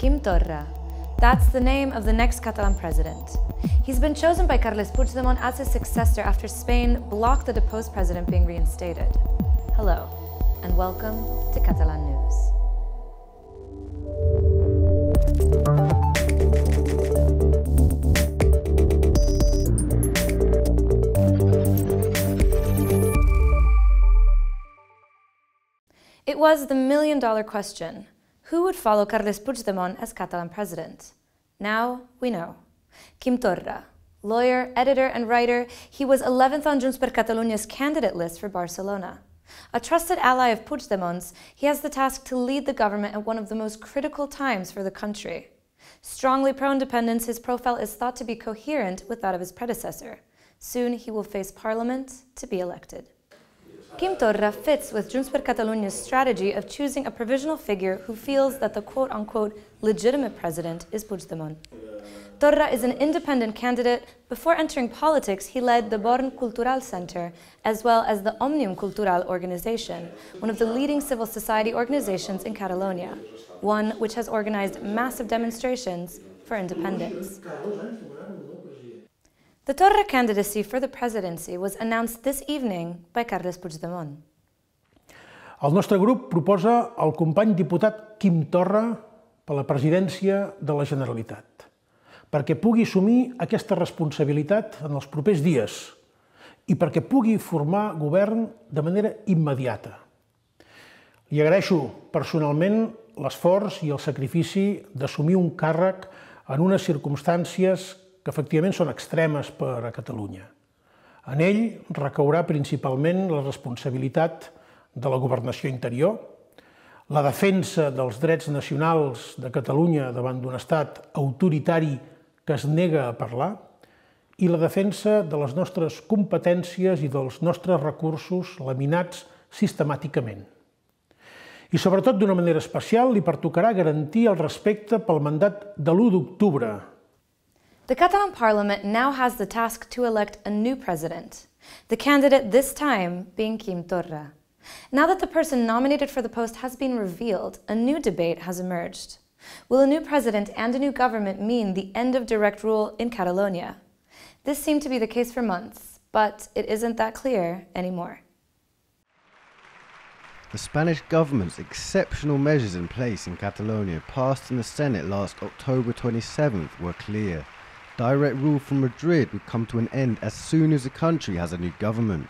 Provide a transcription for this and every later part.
Quim Torra. That's the name of the next Catalan president. He's been chosen by Carles Puigdemont as his successor after Spain blocked the deposed president being reinstated. Hello, and welcome to Catalan News. It was the million-dollar question. Who would follow Carles Puigdemont as Catalan president? Now we know. Quim Torra, lawyer, editor, and writer, he was 11th on Junts per Catalunya's candidate list for Barcelona. A trusted ally of Puigdemont's, he has the task to lead the government at one of the most critical times for the country. Strongly pro-independence, his profile is thought to be coherent with that of his predecessor. Soon he will face parliament to be elected. Quim Torra fits with Junts per Catalunya's strategy of choosing a provisional figure who feels that the quote-unquote legitimate president is Puigdemont. Torra is an independent candidate. Before entering politics, he led the Born Cultural Center, as well as the Òmnium Cultural organization, one of the leading civil society organizations in Catalonia, one which has organized massive demonstrations for independence. The Torra candidacy for the presidency was announced this evening by Carles Puigdemont. El nostre grup proposa el company diputat Quim Torra per la presidència de la Generalitat, perquè pugui assumir aquesta responsabilitat en els propers dies i perquè pugui formar govern de manera immediata. Li agraeixo personalment l'esforç i el sacrifici d'assumir un càrrec en unes circumstàncies que efectivament són extremes per a Catalunya. En ell recaurà principalment la responsabilitat de la governació interior, la defensa dels drets nacionals de Catalunya davant d'un estat autoritari que es nega a parlar i la defensa de les nostres competències i dels nostres recursos laminats sistemàticament. I sobretot d'una manera especial li pertocarà garantir el respecte pel mandat de l'1 d'octubre. The Catalan parliament now has the task to elect a new president, the candidate this time being Quim Torra. Now that the person nominated for the post has been revealed, a new debate has emerged. Will a new president and a new government mean the end of direct rule in Catalonia? This seemed to be the case for months, but it isn't that clear anymore. The Spanish government's exceptional measures in place in Catalonia passed in the Senate last October 27th were clear. Direct rule from Madrid would come to an end as soon as the country has a new government.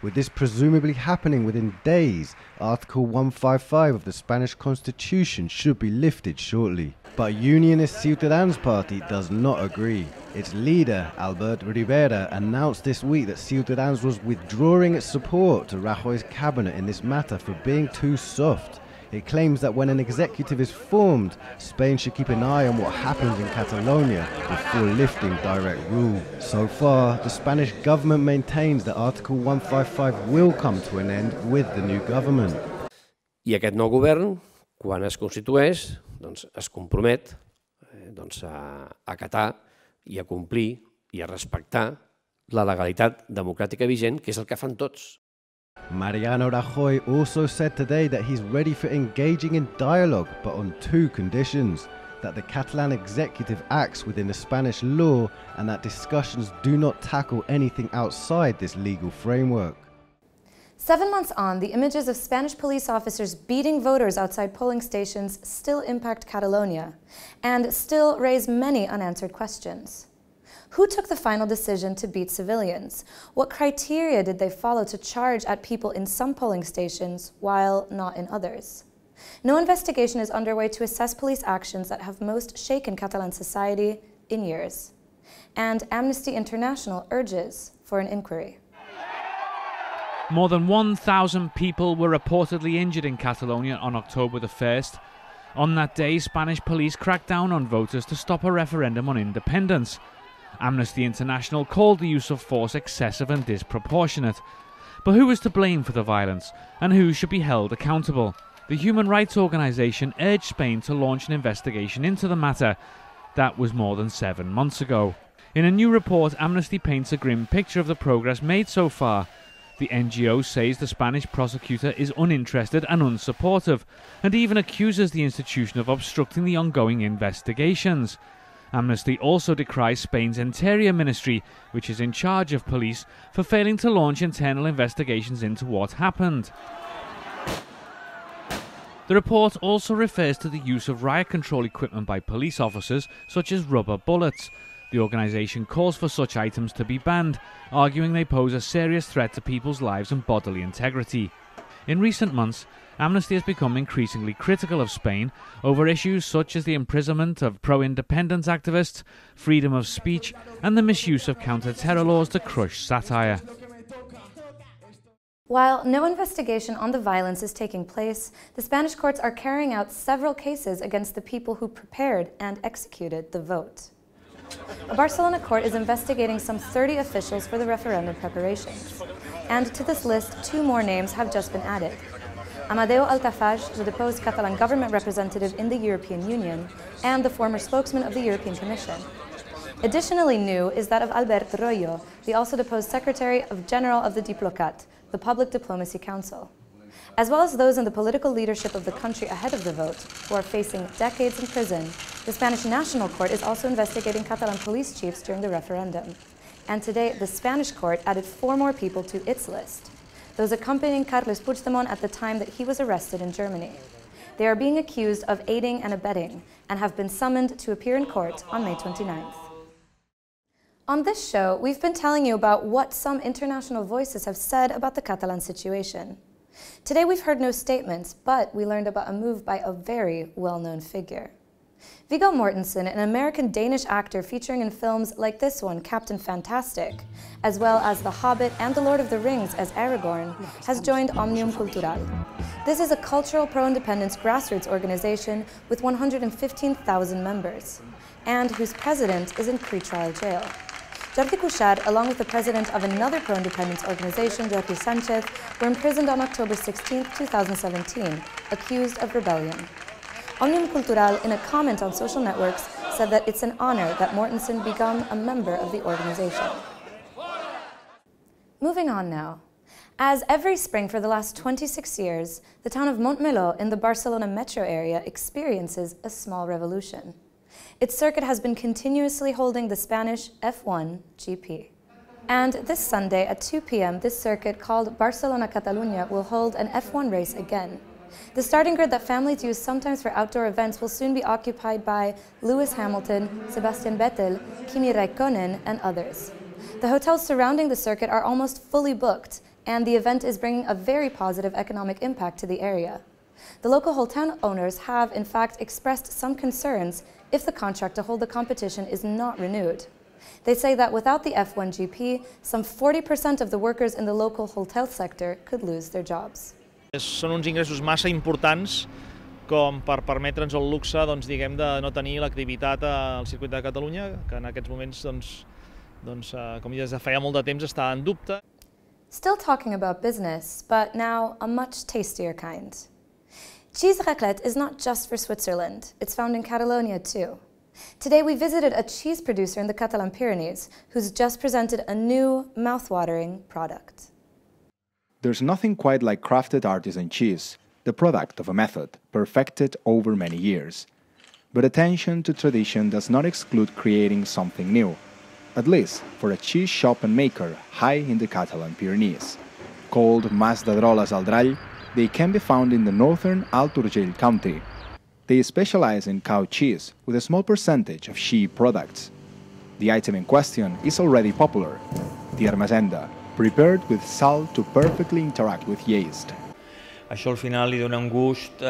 With this presumably happening within days, Article 155 of the Spanish Constitution should be lifted shortly. But Unionist Ciutadans Party does not agree. Its leader, Albert Rivera, announced this week that Ciutadans was withdrawing its support to Rajoy's cabinet in this matter for being too soft. It claims that when an executive is formed, Spain should keep an eye on what happens in Catalonia before lifting direct rule. So far, the Spanish government maintains that Article 155 will come to an end with the new government. I aquest nou govern, quan es constitueix, es compromet a acatar i a complir i a respectar la legalitat democràtica vigent, que és el que fan tots. Mariano Rajoy also said today that he's ready for engaging in dialogue, but on two conditions: that the Catalan executive acts within the Spanish law and that discussions do not tackle anything outside this legal framework. 7 months on, the images of Spanish police officers beating voters outside polling stations still impact Catalonia and still raise many unanswered questions. Who took the final decision to beat civilians? What criteria did they follow to charge at people in some polling stations while not in others? No investigation is underway to assess police actions that have most shaken Catalan society in years. And Amnesty International urges for an inquiry. More than 1,000 people were reportedly injured in Catalonia on October the 1st. On that day, Spanish police cracked down on voters to stop a referendum on independence. Amnesty International called the use of force excessive and disproportionate. But who is to blame for the violence, and who should be held accountable? The human rights organisation urged Spain to launch an investigation into the matter. That was more than 7 months ago. In a new report, Amnesty paints a grim picture of the progress made so far. The NGO says the Spanish prosecutor is uninterested and unsupportive, and even accuses the institution of obstructing the ongoing investigations. Amnesty also decries Spain's Interior Ministry, which is in charge of police, for failing to launch internal investigations into what happened. The report also refers to the use of riot control equipment by police officers, such as rubber bullets. The organisation calls for such items to be banned, arguing they pose a serious threat to people's lives and bodily integrity. In recent months, Amnesty has become increasingly critical of Spain over issues such as the imprisonment of pro-independence activists, freedom of speech, and the misuse of counter-terror laws to crush satire. While no investigation on the violence is taking place, the Spanish courts are carrying out several cases against the people who prepared and executed the vote. A Barcelona court is investigating some 30 officials for the referendum preparations. And to this list, 2 more names have just been added. Amadeu Altafaj, the deposed Catalan government representative in the European Union, and the former spokesman of the European Commission. Additionally new is that of Albert Royo, the also deposed Secretary General of the Diplocat, the Public Diplomacy Council. As well as those in the political leadership of the country ahead of the vote, who are facing decades in prison, the Spanish National Court is also investigating Catalan police chiefs during the referendum. And today, the Spanish court added 4 more people to its list, those accompanying Carles Puigdemont at the time that he was arrested in Germany. They are being accused of aiding and abetting and have been summoned to appear in court on May 29th. On this show, we've been telling you about what some international voices have said about the Catalan situation. Today we've heard no statements, but we learned about a move by a very well-known figure. Viggo Mortensen, an American-Danish actor featuring in films like this one, Captain Fantastic, as well as The Hobbit and The Lord of the Rings as Aragorn, has joined Òmnium Cultural. This is a cultural pro-independence grassroots organization with 115,000 members, and whose president is in pre-trial jail. Jordi Cuixart, along with the president of another pro-independence organization, Jordi Sánchez, were imprisoned on October 16, 2017, accused of rebellion. Òmnium Cultural, in a comment on social networks, said that it's an honor that Mortensen become a member of the organization. Moving on now. As every spring for the last 26 years, the town of Montmeló in the Barcelona metro area experiences a small revolution. Its circuit has been continuously holding the Spanish F1 GP. And this Sunday at 2 p.m., this circuit, called Barcelona Catalunya, will hold an F1 race again. The starting grid that families use sometimes for outdoor events will soon be occupied by Lewis Hamilton, Sebastian Vettel, Kimi Räikkönen, and others. The hotels surrounding the circuit are almost fully booked, and the event is bringing a very positive economic impact to the area. The local hotel owners have, in fact, expressed some concerns if the contract to hold the competition is not renewed. They say that without the F1 GP, some 40% of the workers in the local hotel sector could lose their jobs. Són uns ingressos massa importants com per permetre'ns el luxe, diguem, de no tenir l'activitat al circuit de Catalunya, que en aquests moments, com ja des de feia molt de temps, està en dubte. Still talking about business, but now a much tastier kind. Cheese raclette is not just for Switzerland, it's found in Catalonia too. Today we visited a cheese producer in the Catalan Pyrenees who's just presented a new, mouth-watering product. There's nothing quite like crafted artisan cheese, the product of a method perfected over many years. But attention to tradition does not exclude creating something new, at least for a cheese shop and maker high in the Catalan Pyrenees. Called Mas de Droles al Drall, they can be found in the northern Alt Urgell county. They specialize in cow cheese with a small percentage of sheep products. The item in question is already popular, the armazenda, prepared with salt to perfectly interact with yeast. Això al final li dona un gust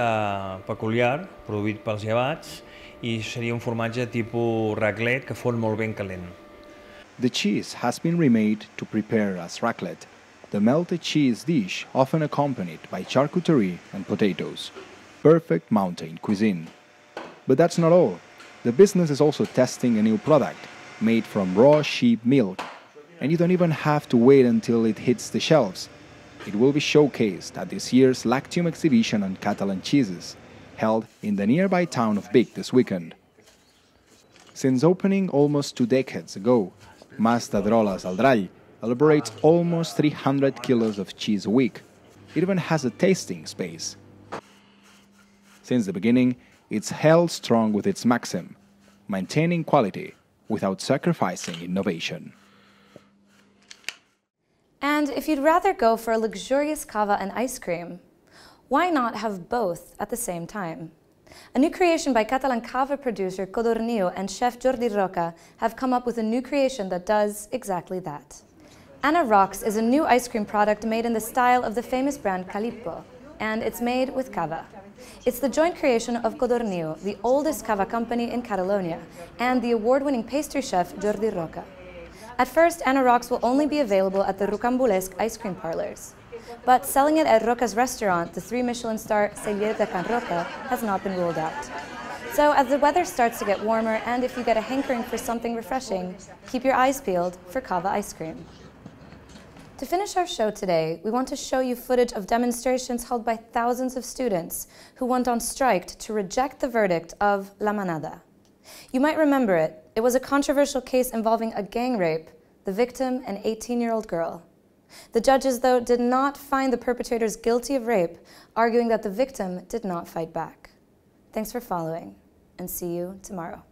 peculiar, produït pels llevats, i seria un formatge tipus raclette que fon molt ben calent. The cheese has been remade to prepare as raclette, the melted cheese dish often accompanied by charcuterie and potatoes. Perfect mountain cuisine. But that's not all. The business is also testing a new product made from raw sheep milk, and you don't even have to wait until it hits the shelves. It will be showcased at this year's Lactium exhibition on Catalan cheeses, held in the nearby town of Vic this weekend. Since opening almost 2 decades ago, Mas de Droles al Drall elaborates almost 300 kilos of cheese a week. It even has a tasting space. Since the beginning, it's held strong with its maxim, maintaining quality without sacrificing innovation. And if you'd rather go for a luxurious cava and ice cream, why not have both at the same time? A new creation by Catalan cava producer Codorniu and chef Jordi Roca have come up with a new creation that does exactly that. Anna Rocks is a new ice cream product made in the style of the famous brand Calippo, and it's made with cava. It's the joint creation of Codorniu, the oldest cava company in Catalonia, and the award-winning pastry chef Jordi Roca. At first, Anna Rocks will only be available at the Rocambolesque ice cream parlors. But selling it at Roca's restaurant, the 3 Michelin star Celler de Can Roca, has not been ruled out. So as the weather starts to get warmer, and if you get a hankering for something refreshing, keep your eyes peeled for cava ice cream. To finish our show today, we want to show you footage of demonstrations held by thousands of students who went on strike to reject the verdict of La Manada. You might remember it. It was a controversial case involving a gang rape, the victim an 18-year-old girl. The judges, though, did not find the perpetrators guilty of rape, arguing that the victim did not fight back. Thanks for following, and see you tomorrow.